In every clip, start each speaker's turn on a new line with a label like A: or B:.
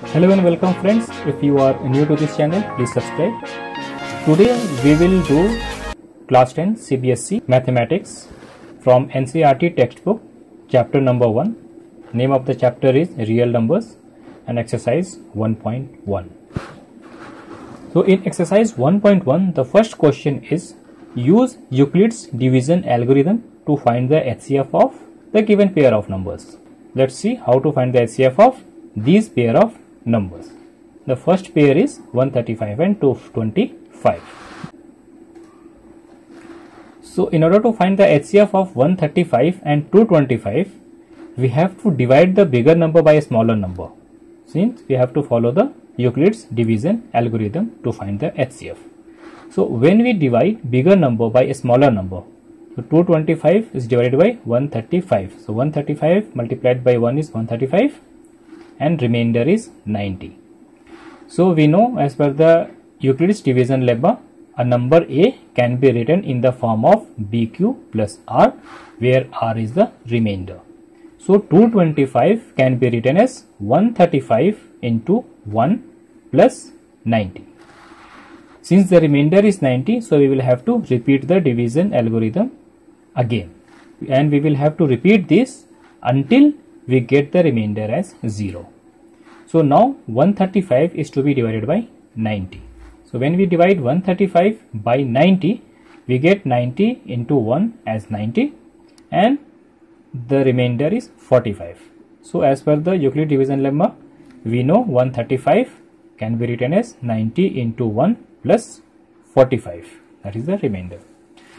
A: Hello and welcome friends. If you are new to this channel, please subscribe. Today we will do class 10 CBSE Mathematics from NCERT textbook, chapter number 1. Name of the chapter is Real Numbers and exercise 1.1. So in exercise 1.1, the first question is use Euclid's division algorithm to find the HCF of the given pair of numbers. Let's see how to find the HCF of these pair of numbers. The first pair is 135 and 225. So in order to find the HCF of 135 and 225, we have to divide the bigger number by a smaller number, since we have to follow the Euclid's division algorithm to find the HCF. So when we divide bigger number by a smaller number, so 225 is divided by 135. So 135 multiplied by 1 is 135 and remainder is 90. So we know, as per the Euclid's division lemma, a number A can be written in the form of BQ plus R, where R is the remainder. So 225 can be written as 135 into 1 plus 90. Since the remainder is 90, so we will have to repeat the division algorithm again, and we will have to repeat this until we get the remainder as 0. So now 135 is to be divided by 90. So when we divide 135 by 90, we get 90 into 1 as 90 and the remainder is 45. So as per the Euclid division lemma, we know 135 can be written as 90 into 1 plus 45, that is the remainder.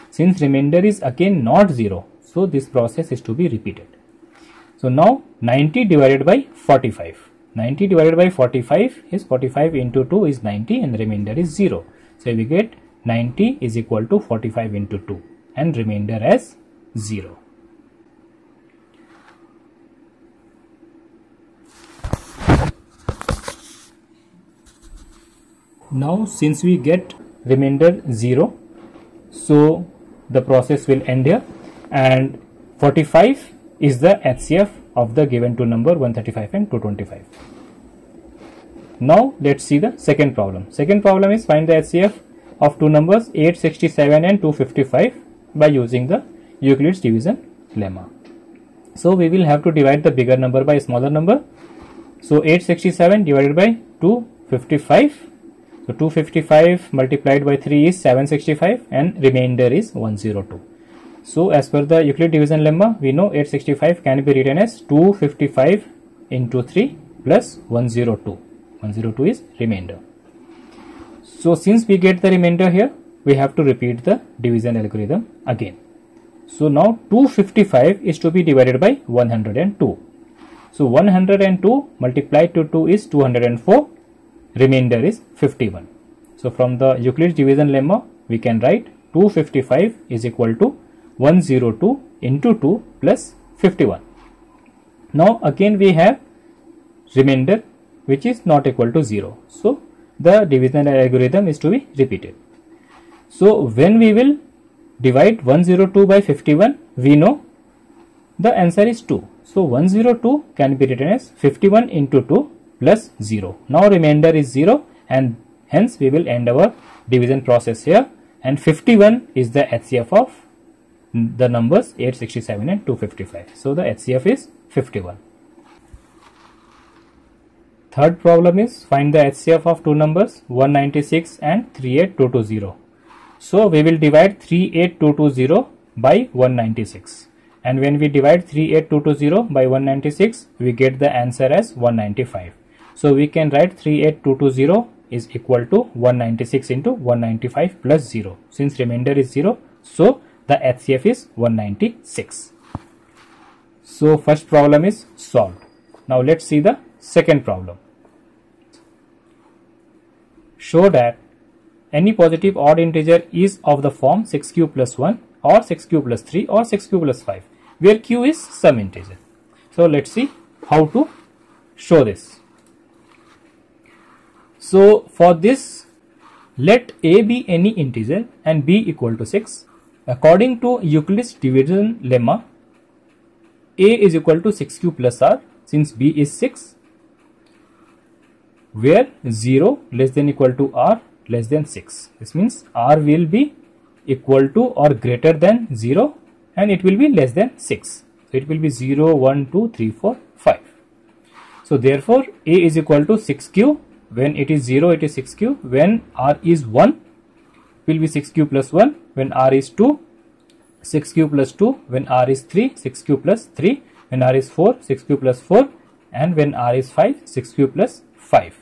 A: Since remainder is again not 0, so this process is to be repeated. So now 90 divided by 45. 90 divided by 45 is 45 into 2 is 90 and the remainder is 0. So we get 90 is equal to 45 into 2 and remainder as 0. Now since we get remainder 0, so the process will end here, and 45 is the HCF of the given two number 135 and 225. Now let's see the second problem. Second problem is find the HCF of two numbers 867 and 255 by using the Euclid's division lemma. So we will have to divide the bigger number by a smaller number. So 867 divided by 255. So 255 multiplied by 3 is 765 and remainder is 102. So as per the Euclid division lemma, we know 865 can be written as 255 into 3 plus 102. 102 is remainder. So since we get the remainder here, we have to repeat the division algorithm again. So now 255 is to be divided by 102. So 102 multiplied to 2 is 204. Remainder is 51. So from the Euclid's division lemma, we can write 255 is equal to 102 into 2 plus 51. Now again we have remainder which is not equal to 0. So the division algorithm is to be repeated. So when we will divide 102 by 51, we know the answer is 2. So 102 can be written as 51 into 2 plus 0. Now remainder is 0 and hence we will end our division process here, and 51 is the HCF of the numbers 867 and 255. So the HCF is 51. Third problem is find the HCF of two numbers 196 and 38220. So we will divide 38220 by 196. And when we divide 38220 by 196, we get the answer as 195. So we can write 38220 is equal to 196 into 195 plus 0. Since remainder is 0, so the HCF is 196. So first problem is solved. Now let's see the second problem. Show that any positive odd integer is of the form 6q plus 1 or 6q plus 3 or 6q plus 5, where q is some integer. So let's see how to show this. So for this, let a be any integer and b equal to 6. According to Euclid's division lemma, a is equal to 6q plus r, since b is 6, where 0 less than equal to r less than 6. This means r will be equal to or greater than 0 and it will be less than 6. So it will be 0, 1, 2, 3, 4, 5. So therefore A is equal to 6q. When it is 0, it is 6q. When r is 1, it will be 6q plus 1. When r is 2, 6q plus 2. When r is 3, 6q plus 3. When r is 4, 6q plus 4. And when r is 5, 6q plus 5.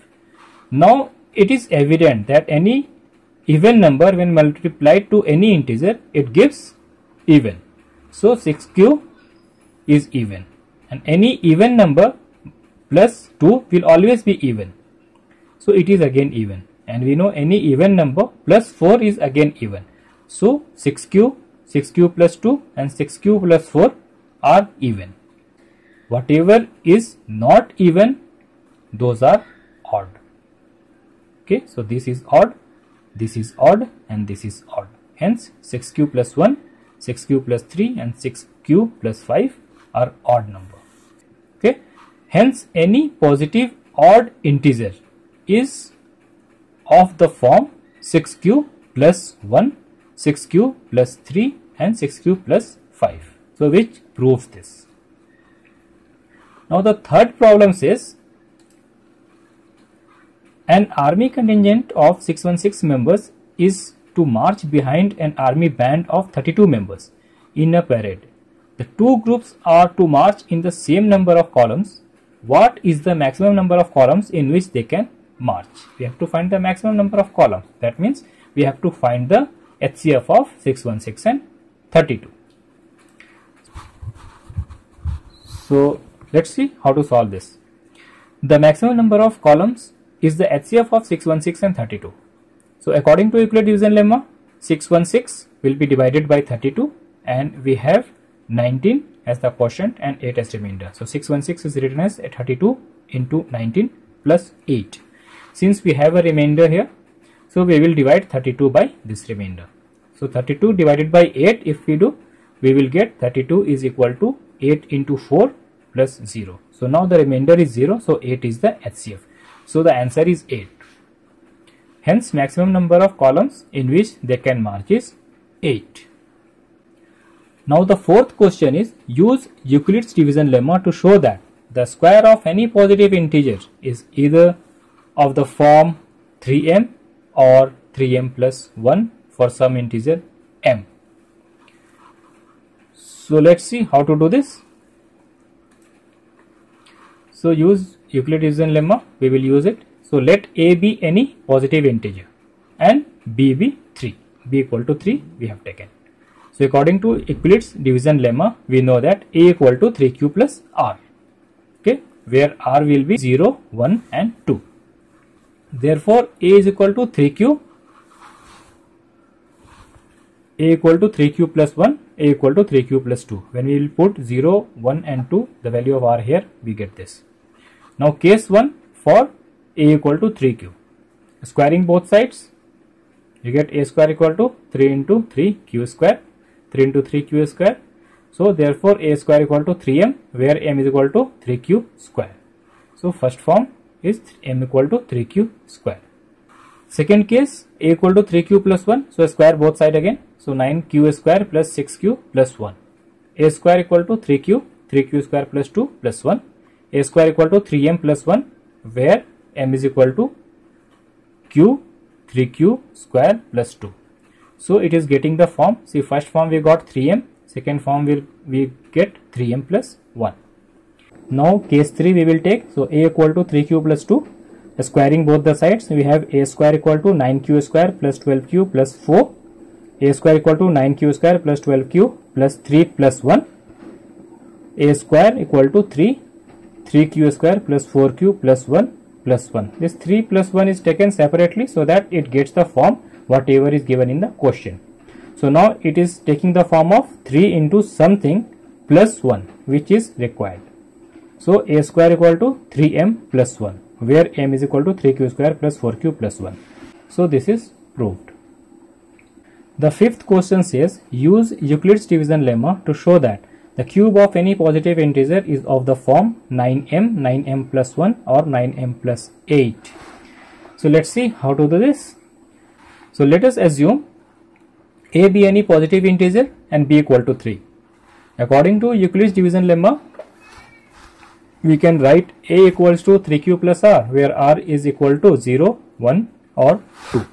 A: Now it is evident that any even number when multiplied to any integer, it gives even. So 6q is even, and any even number plus 2 will always be even. So it is again even, and we know any even number plus 4 is again even. So 6q, 6q plus 2 and 6q plus 4 are even. Whatever is not even, those are odd. Okay, so this is odd, this is odd, and this is odd. Hence 6q plus 1, 6q plus 3 and 6q plus 5 are odd number. Okay, hence any positive odd integer is of the form 6q plus 1, 6q plus 3 and 6q plus 5. So which proves this. Now the third problem says an army contingent of 616 members is to march behind an army band of 32 members in a parade. The two groups are to march in the same number of columns. What is the maximum number of columns in which they can march? We have to find the maximum number of columns. That means we have to find the HCF of 616 and 32. So let's see how to solve this. The maximum number of columns is the HCF of 616 and 32. So according to Euclid division lemma, 616 will be divided by 32 and we have 19 as the quotient and 8 as remainder. So 616 is written as 32 into 19 plus 8. Since we have a remainder here, so we will divide 32 by this remainder. So 32 divided by 8, if we do, we will get 32 is equal to 8 into 4 plus 0. So now the remainder is 0, so 8 is the HCF. So the answer is 8. Hence maximum number of columns in which they can march is 8. Now the fourth question is, use Euclid's division lemma to show that the square of any positive integer is either of the form 3m or 3m plus 1 for some integer m. So let's see how to do this. So use Euclid division lemma, we will use it. So let a be any positive integer and b be 3, b equal to 3 we have taken. So according to Euclid's division lemma, we know that a equal to 3q plus r, okay, where r will be 0, 1 and 2. Therefore a is equal to 3q, a equal to 3q plus 1, a equal to 3q plus 2. When we will put 0, 1 and 2, the value of r here, we get this. Now case 1 for a equal to 3q. Squaring both sides, you get a square equal to 3 into 3q square, 3 into 3q square. So therefore a square equal to 3m, where m is equal to 3q square. So first form is m equal to 3q square. Second case, a equal to 3q plus 1, so square both side again. So 9q square plus 6q plus 1. A square equal to 3q, 3q square plus 2 plus 1. A square equal to 3m plus 1, where m is equal to q, 3q square plus 2. So it is getting the form. See, first form we got 3m, second form we get 3m plus 1. Now case 3 we will take. So a equal to 3q plus 2. Squaring both the sides, we have a square equal to 9q square plus 12q plus 4. A square equal to 9q square plus 12q plus 3 plus 1. A square equal to 3q square plus 4q plus 1 plus 1. This 3 plus 1 is taken separately so that it gets the form whatever is given in the question. So now it is taking the form of 3 into something plus 1 which is required. So a square equal to 3m plus 1, where m is equal to 3q square plus 4q plus 1. So this is proved. The fifth question says, use Euclid's division lemma to show that the cube of any positive integer is of the form 9m, 9m plus 1 or 9m plus 8. So let's see how to do this. So let us assume a be any positive integer and b equal to 3. According to Euclid's division lemma, we can write a equals to 3q plus r, where r is equal to 0, 1 or 2.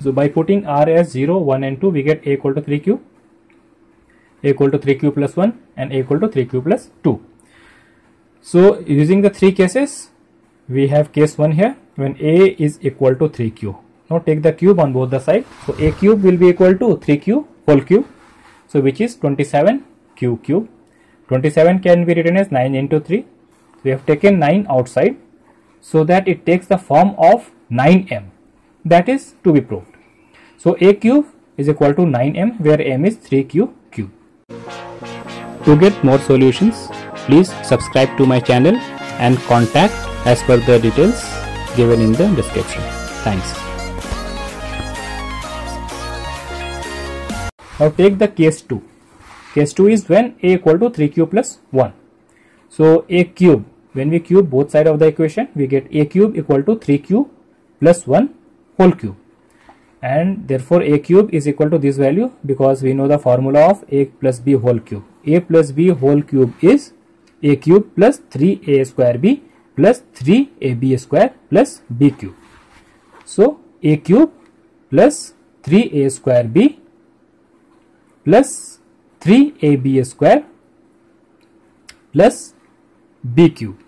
A: So by putting r as 0, 1 and 2, we get a equal to 3q, a equal to 3q plus 1 and a equal to 3q plus 2. So using the three cases, we have case 1 here when a is equal to 3q. Now take the cube on both the sides. So a cube will be equal to 3q whole cube. So which is 27q cube. 27 can be written as 9 into 3. We have taken 9 outside so that it takes the form of 9m. That is to be proved. So a cube is equal to 9m, where m is 3q cube. To get more solutions, please subscribe to my channel and contact as per the details given in the description. Thanks. Now take the case 2. Case 2 is when a equal to 3q plus 1. So a cube, when we cube both sides of the equation, we get a cube equal to 3q plus 1 whole cube. And therefore a cube is equal to this value, because we know the formula of a plus b whole cube. A plus b whole cube is a cube plus 3a square b plus 3ab square plus b cube. So a cube plus 3a square b plus 3ab square plus b cube.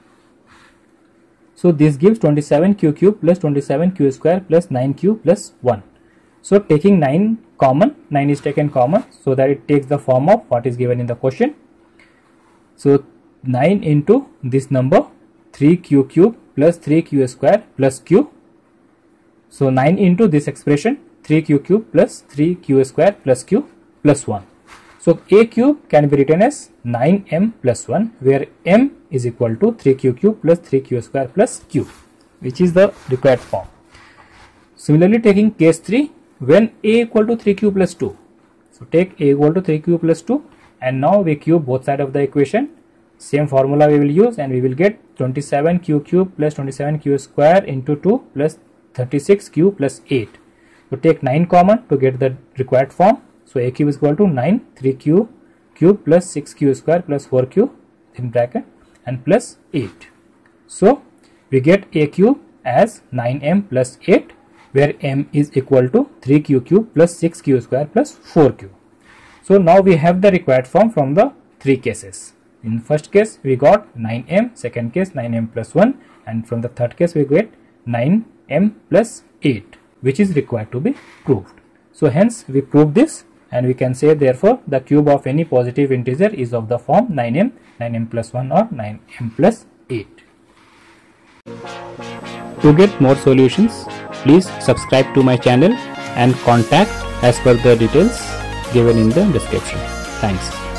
A: So this gives 27q cube plus 27q square plus 9q plus 1. So taking 9 common, 9 is taken common so that it takes the form of what is given in the question. So 9 into this number 3q cube plus 3q square plus q. So 9 into this expression 3q cube plus 3q square plus q plus 1. So a cube can be written as 9m plus 1, where m is equal to 3q cube plus 3q square plus q, which is the required form. Similarly, taking case 3, when a equal to 3q plus 2. So take a equal to 3q plus 2, and now we cube both sides of the equation. Same formula we will use, and we will get 27q cube plus 27q square into 2 plus 36q plus 8. So take 9 common to get the required form. So a cube is equal to 9 3q cube plus 6q square plus 4q in bracket and plus 8. So we get a cube as 9m plus 8, where m is equal to 3q cube plus 6q square plus 4q. So now we have the required form from the three cases. In first case we got 9m, second case 9m plus 1, and from the third case we get 9m plus 8, which is required to be proved. So hence we prove this, and we can say therefore the cube of any positive integer is of the form 9m, 9m plus 1 or 9m plus 8. To get more solutions, please subscribe to my channel and contact as per the details given in the description. Thanks.